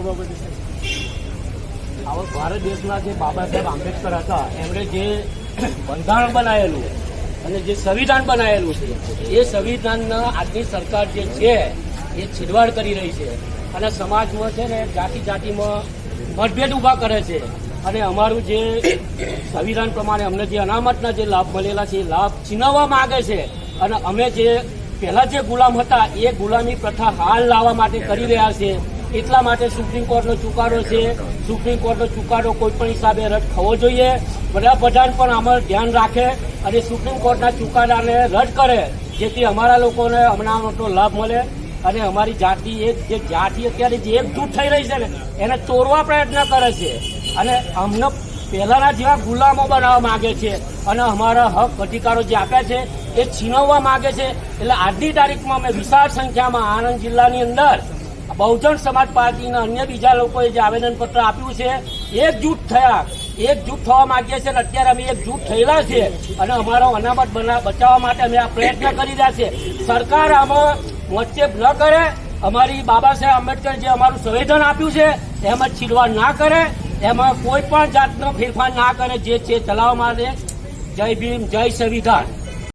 બાબતે આવા ભારત દેશના જે બાબા સાહેબ આંબેડકર હતા એમણે જે બંધારણ બનાવેલું અને જે સંવિધાન બનાવેલું છે એ સંવિધાનના આજની સરકાર જે છે એ છેડવાડ કરી રહી છે અને સમાજમાં છે ને જાતિમાં મતભેદ ઊભા કરે છે અને અમારું જે સંવિધાન પ્રમાણે અમને જે અનામતના જે લાભ મળેલા છે એ લાભ છીનવવા માંગે છે અને અમે જે પહેલા જે ગુલામ હતા એ ગુલામી પ્રથા હાલ લાવવા માટે કરી રહ્યા છે. એટલા માટે સુપ્રીમ કોર્ટનો ચુકાદો છે. સુપ્રીમ કોર્ટનો ચુકાદો કોઈ પણ હિસાબે રદ થવો જોઈએ. વડાપ્રધાન પણ આમાં ધ્યાન રાખે અને સુપ્રીમ કોર્ટના ચુકાદાને રદ કરે જેથી અમારા લોકોને અનામતનો લાભ મળે અને અમારી જાતિ જે જાતિ અત્યારે જે એકજૂટ થઈ રહી છે ને એને તોડવા પ્રયત્ન કરે છે અને અમને પહેલાના જેવા ગુલામો બનાવવા માંગે છે અને અમારા હક અધિકારો જે આપ્યા છે એ છીનવવા માંગે છે. એટલે આજની તારીખમાં અમે વિશાળ સંખ્યામાં આણંદ જિલ્લાની અંદર બહુજન સમાજ પાર્ટીના અન્ય બીજા લોકોએ જે આવેદનપત્ર આપ્યું છે એકજૂટ થવા માંગીએ છીએ અને અત્યારે અમે એકજૂટ થયેલા છે અને અમારો અનામત બચાવવા માટે અમે આ પ્રયત્ન કરી રહ્યા છીએ. સરકાર આમાં મોતચેપ ન કરે, અમારી બાબા સાહેબ આંબેડકર જે અમારું સંવિધાન આપ્યું છે એમાં છીડવા ના કરે, એમાં કોઈ પણ જાતનો ફેરફાર ના કરે, જે છે ચલાવવા માટે. જય ભીમ, જય સંવિધાન.